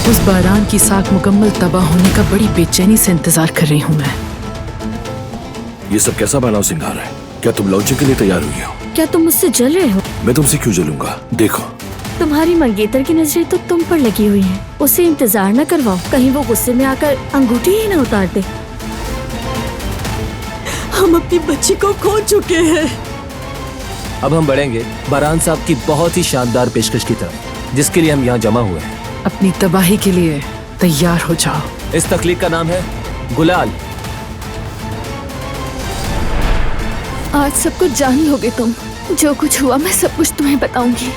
उस बारान की साख मुकम्मल तबाह होने का बड़ी बेचैनी से इंतजार कर रही हूँ मैं। ये सब कैसा मानव सिंगार है? क्या तुम लॉन्चिंग के लिए तैयार हुई हो? क्या तुम मुझसे जल रहे हो? मैं तुमसे क्यों जलूंगा? देखो, तुम्हारी मंगेतर की नजरें तो तुम पर लगी हुई हैं। उसे इंतजार न करवाओ, कहीं वो गुस्से में आकर अंगूठी ही न उतार दे। हम अपनी बच्ची को खो चुके हैं। अब हम बढ़ेंगे बारान साहब की बहुत ही शानदार पेशकश की तरफ, जिसके लिए हम यहाँ जमा हुए हैं। अपनी तबाही के लिए तैयार हो जाओ। इस तकलीफ का नाम है गुलाल। आज सब कुछ जान लोगे तुम। जो कुछ हुआ मैं सब कुछ तुम्हें बताऊंगी।